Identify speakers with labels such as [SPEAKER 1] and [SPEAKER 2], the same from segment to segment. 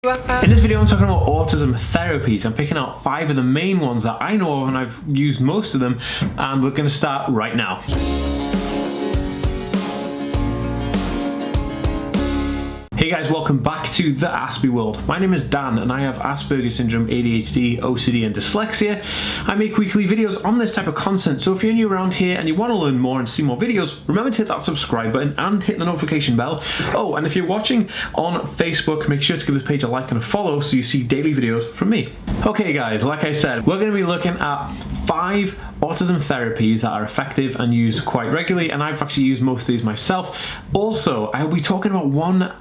[SPEAKER 1] In this video I'm talking about autism therapies. I'm picking out 5 of the main ones that I know of, and I've used most of them, and we're going to start right now. Hey guys, welcome back to the Aspie world. My name is Dan and I have Aspergers Syndrome, ADHD, OCD and dyslexia. I make weekly videos on this type of content, so if you're new around here and you want to learn more and see more videos, remember to hit that subscribe button and hit the notification bell. Oh, and if you're watching on Facebook, make sure to give this page a like and a follow so you see daily videos from me. Okay guys, like I said, we're going to be looking at 5 autism therapies that are effective and used quite regularly, and I've actually used most of these myself. Also, I'll be talking about one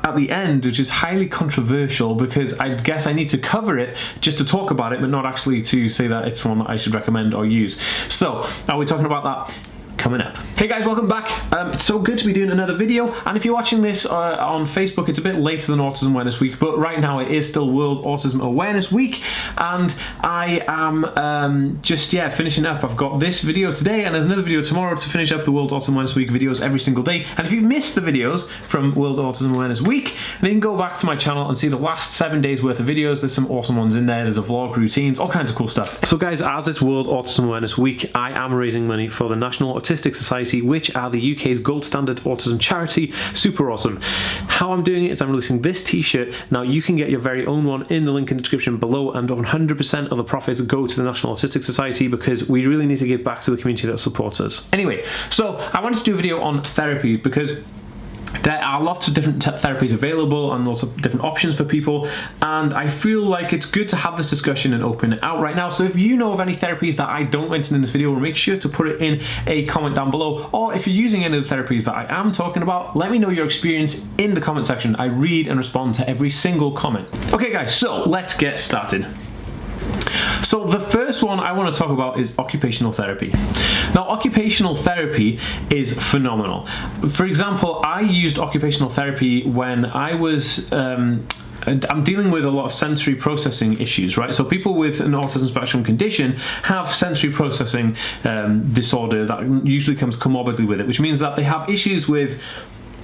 [SPEAKER 1] at the end which is highly controversial, because I guess I need to cover it just to talk about it, but not actually to say that it's one that I should recommend or use. So are we talking about that coming up? Hey guys, welcome back. It's so good to be doing another video, and if you're watching this on Facebook, it's a bit later than Autism Awareness Week, but right now it is still World Autism Awareness Week, and I am just finishing up. I've got this video today and there's another video tomorrow to finish up the World Autism Awareness Week videos every single day. And if you've missed the videos from World Autism Awareness Week, then you can go back to my channel and see the last 7 days worth of videos. There's some awesome ones in there. There's a vlog, routines, all kinds of cool stuff. So guys, as it's World Autism Awareness Week, I am raising money for the National Autistic Society, which are the UK's gold standard autism charity. Super awesome. How I'm doing it is I'm releasing this t-shirt. Now you can get your very own one in the link in the description below, and 100% of the profits go to the National Autistic Society, because we really need to give back to the community that supports us. Anyway, so I wanted to do a video on therapy because there are lots of different therapies available and lots of different options for people, and I feel like it's good to have this discussion and open it out right now. So if you know of any therapies that I don't mention in this video, make sure to put it in a comment down below, or if you're using any of the therapies that I am talking about, let me know your experience in the comment section. I read and respond to every single comment. Okay guys, so let's get started. So the first one I want to talk about is occupational therapy. Now, occupational therapy is phenomenal. For example, I used occupational therapy when I was I'm dealing with a lot of sensory processing issues, right? So people with an autism spectrum condition have sensory processing disorder that usually comes comorbidly with it, which means that they have issues with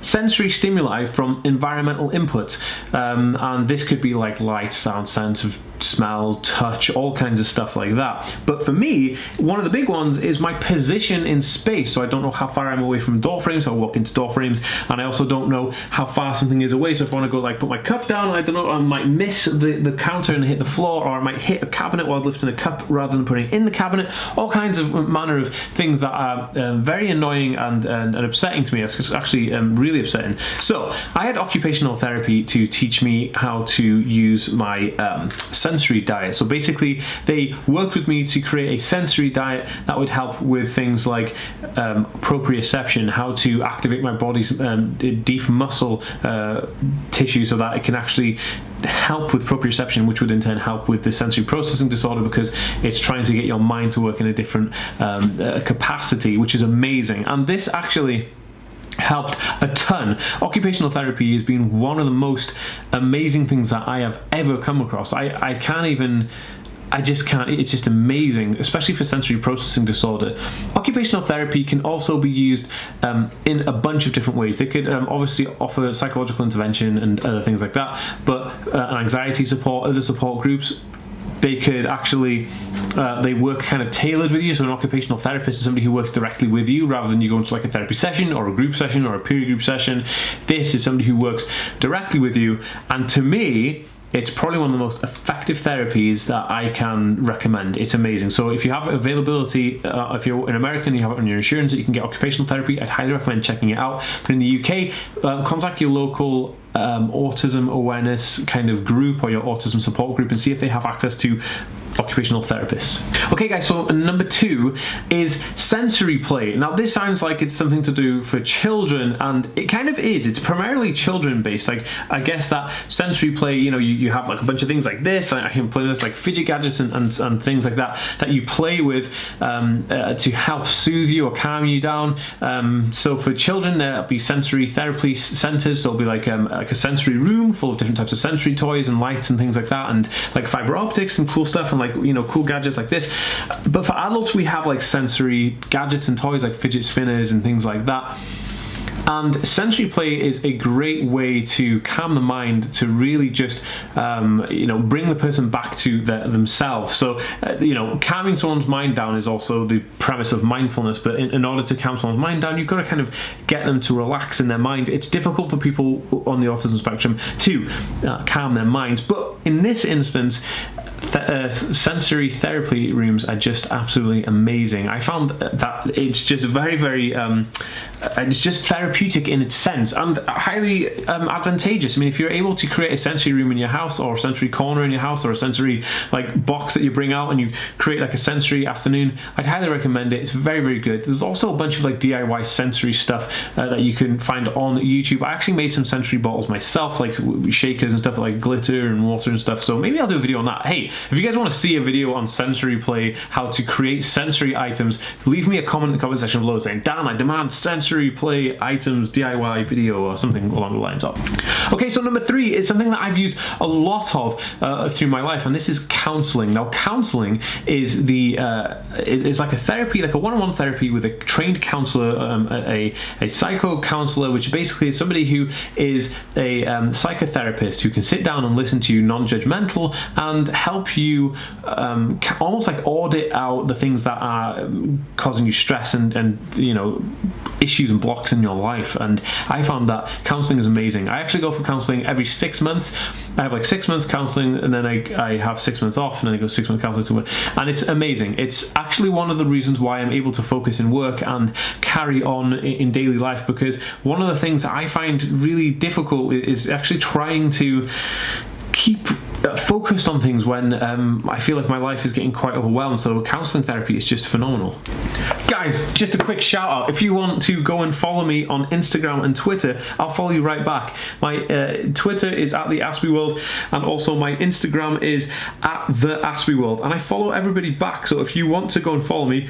[SPEAKER 1] sensory stimuli from environmental input, and this could be like light, sound, sense of smell, touch, all kinds of stuff like that. But for me, one of the big ones is my position in space. So I don't know how far I'm away from door frames, so I walk into door frames, and I also don't know how far something is away. So if I want to go like put my cup down, I don't know, I might miss the counter and hit the floor, or I might hit a cabinet while lifting a cup rather than putting it in the cabinet. All kinds of manner of things that are very annoying and upsetting to me. It's actually really upsetting. So I had occupational therapy to teach me how to use my sensory diet. So basically they worked with me to create a sensory diet that would help with things like proprioception, how to activate my body's deep muscle tissue so that it can actually help with proprioception, which would in turn help with the sensory processing disorder, because it's trying to get your mind to work in a different capacity, which is amazing. And this actually helped a ton. Occupational therapy has been one of the most amazing things that I have ever come across. I just can't, it's just amazing, especially for sensory processing disorder. Occupational therapy can also be used in a bunch of different ways. They could obviously offer psychological intervention and other things like that, but anxiety support, other support groups. They could actually, they work kind of tailored with you. So an occupational therapist is somebody who works directly with you rather than you go into like a therapy session or a group session or a peer group session. This is somebody who works directly with you. And to me, it's probably one of the most effective therapies that I can recommend. It's amazing. So if you have availability, if you're an American, you have it on your insurance that you can get occupational therapy, I'd highly recommend checking it out. But in the UK, contact your local autism awareness kind of group or your autism support group and see if they have access to occupational therapists. Okay guys, so number 2 is sensory play. Now this sounds like it's something to do for children, and it kind of is. It's primarily children based. Like I guess that sensory play, you know, you have like a bunch of things like this. I can play this like fidget gadgets and things like that that you play with to help soothe you or calm you down. So for children, there'll be sensory therapy centers. So it'll be like a sensory room full of different types of sensory toys and lights and things like that, and like fiber optics and cool stuff, and like, you know, cool gadgets like this. But for adults, we have like sensory gadgets and toys like fidget spinners and things like that. And sensory play is a great way to calm the mind, to really just bring the person back to themselves. So calming someone's mind down is also the premise of mindfulness, but in order to calm someone's mind down, you've got to kind of get them to relax in their mind. It's difficult for people on the autism spectrum to calm their minds, but in this instance, sensory therapy rooms are just absolutely amazing. I found that it's just very, very it's just therapeutic in its sense, and highly advantageous. I mean, if you're able to create a sensory room in your house, or a sensory corner in your house, or a sensory box that you bring out and you create a sensory afternoon, I'd highly recommend it. It's very, very good. There's also a bunch of DIY sensory stuff that you can find on YouTube. I actually made some sensory bottles myself, shakers and stuff, glitter and water and stuff, so maybe I'll do a video on that. Hey, if you guys want to see a video on sensory play, how to create sensory items, leave me a comment in the comment section below saying, Dan, I demand sensory play items DIY video, or something along the lines of. Okay, so number 3 is something that I've used a lot of through my life, and this is counselling. Now, counselling is is like a therapy, like a one-on-one therapy with a trained counsellor, a psycho counsellor, which basically is somebody who is a psychotherapist who can sit down and listen to you non-judgmental and help you almost audit out the things that are causing you stress and issues and blocks in your life. And I found that counselling is amazing. I actually go for counselling every 6 months. I have 6 months counselling, and then I have 6 months off, and then I go 6 months counselling to work, and it's amazing. It's actually one of the reasons why I'm able to focus in work and carry on in daily life, because one of the things that I find really difficult is actually trying to keep focused on things when I feel like my life is getting quite overwhelmed. So counselling therapy is just phenomenal. Guys, just a quick shout out. If you want to go and follow me on Instagram and Twitter, I'll follow you right back. My Twitter is at TheAspieWorld, and also my Instagram is at TheAspieWorld, and I follow everybody back. So if you want to go and follow me,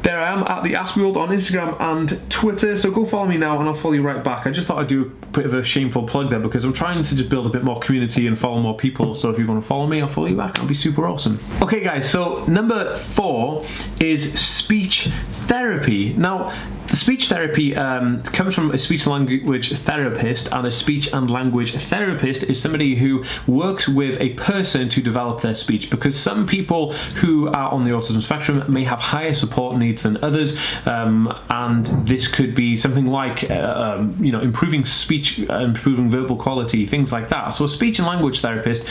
[SPEAKER 1] there I am at TheAspieWorld on Instagram and Twitter, so go follow me now and I'll follow you right back. I just thought I'd do a bit of a shameful plug there, because I'm trying to just build a bit more community and follow more people, so if you want to follow me, I'll follow you back. That'll be super awesome. Okay guys, so number 4 is speech therapy. Now, the speech therapy comes from a speech and language therapist, and a speech and language therapist is somebody who works with a person to develop their speech, because some people who are on the autism spectrum may have higher support needs than others, and this could be something like improving speech, improving verbal quality, things like that. So a speech and language therapist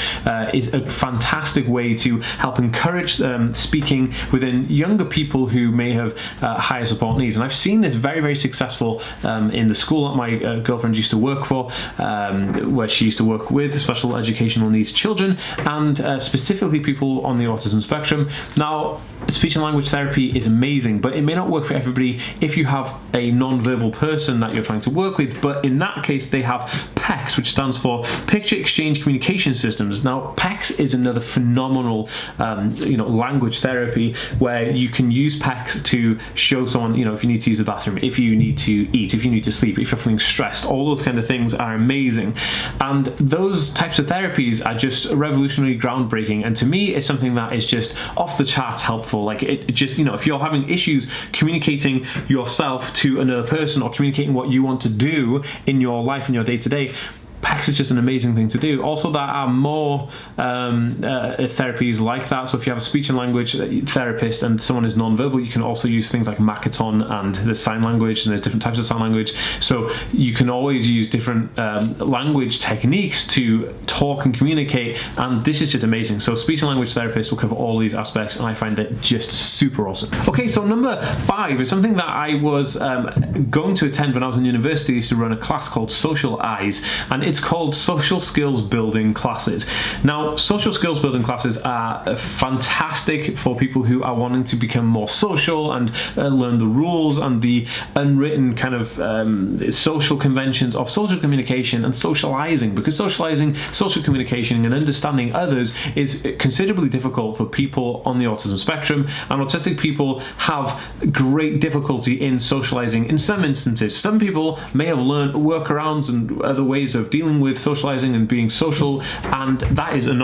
[SPEAKER 1] is a fantastic way to help encourage speaking within younger people who may have higher support needs. And I've seen this very, very successful in the school that my girlfriend used to work for, where she used to work with special educational needs children, and specifically people on the autism spectrum. Now, speech and language therapy is amazing, but it may not work for everybody if you have a non-verbal person that you're trying to work with. But in that case, they have PECS, which stands for Picture Exchange Communication Systems. Now, PECS is another phenomenal language therapy, where you can use PECS to show someone, if you need to use the bathroom, if you need to eat, if you need to sleep, if you're feeling stressed. All those kind of things are amazing, and those types of therapies are just revolutionary, groundbreaking, and to me it's something that is just off the charts helpful. It just, if you're having issues communicating yourself to another person, or communicating what you want to do in your life, in your day-to-day, PECS is just an amazing thing to do. Also, there are more therapies like that. So if you have a speech and language therapist and someone is non-verbal, you can also use things like Makaton, and there's sign language, and there's different types of sign language. So you can always use different language techniques to talk and communicate, and this is just amazing. So speech and language therapists will cover all these aspects, and I find it just super awesome. Okay, so number 5 is something that I was going to attend when I was in university. I used to run a class called Social Eyes, and it's called social skills building classes. Now, social skills building classes are fantastic for people who are wanting to become more social and learn the rules and the unwritten kind of social conventions of social communication and socializing, because socializing, social communication and understanding others is considerably difficult for people on the autism spectrum, and autistic people have great difficulty in socializing in some instances. Some people may have learned workarounds and other ways of dealing dealing with socializing and being social, and that is an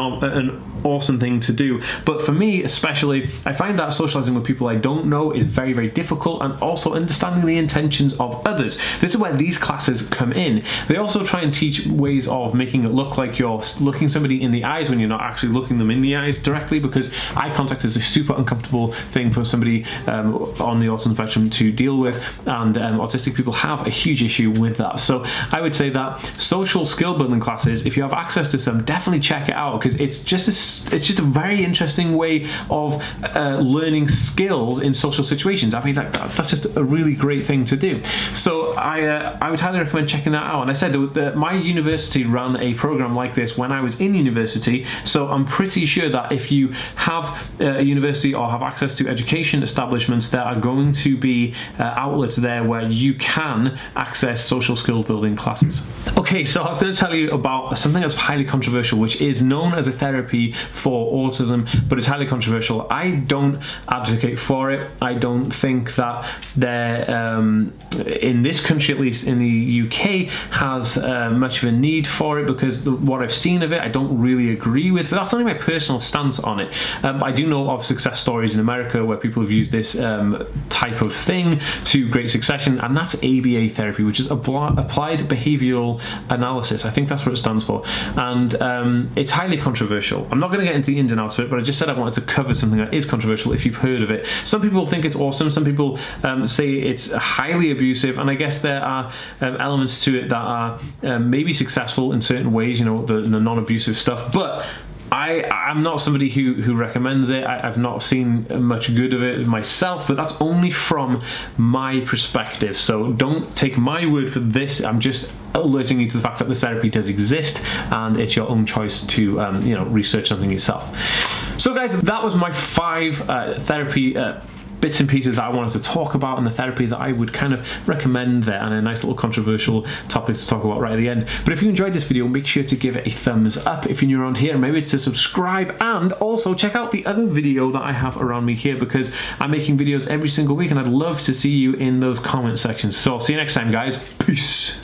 [SPEAKER 1] awesome thing to do. But for me especially, I find that socializing with people I don't know is very, very difficult, and also understanding the intentions of others. This is where these classes come in. They also try and teach ways of making it look like you're looking somebody in the eyes when you're not actually looking them in the eyes directly, because eye contact is a super uncomfortable thing for somebody on the autism spectrum to deal with, and autistic people have a huge issue with that. So I would say that social skill building classes, if you have access to some, definitely check it out, because it's just a very interesting way of learning skills in social situations. I mean, that's just a really great thing to do. So I would highly recommend checking that out. And I said that my university ran a program like this when I was in university, so I'm pretty sure that if you have a university or have access to education establishments, there are going to be outlets there where you can access social skill building classes. Okay, so I'm going to tell you about something that's highly controversial, which is known as a therapy for autism, but it's highly controversial. I don't advocate for it. I don't think that there, in this country, at least in the UK, has much of a need for it, because what I've seen of it, I don't really agree with, but that's only my personal stance on it. I do know of success stories in America where people have used this type of thing to great succession, and that's ABA therapy, which is applied behavioral analysis. I think that's what it stands for, and it's highly controversial. I'm not going to get into the ins and outs of it, but I just said I wanted to cover something that is controversial if you've heard of it. Some people think it's awesome, some people say it's highly abusive, and I guess there are elements to it that are maybe successful in certain ways, you know, the non-abusive stuff, but I'm not somebody who recommends it. I've not seen much good of it myself, but that's only from my perspective. So don't take my word for this. I'm just alerting you to the fact that this therapy does exist, and it's your own choice to you know, research something yourself. So guys, that was my 5 therapy bits and pieces that I wanted to talk about, and the therapies that I would kind of recommend there, and a nice little controversial topic to talk about right at the end. But if you enjoyed this video, make sure to give it a thumbs up. If you're new around here, maybe to subscribe, and also check out the other video that I have around me here, because I'm making videos every single week, and I'd love to see you in those comment sections. So I'll see you next time, guys. Peace.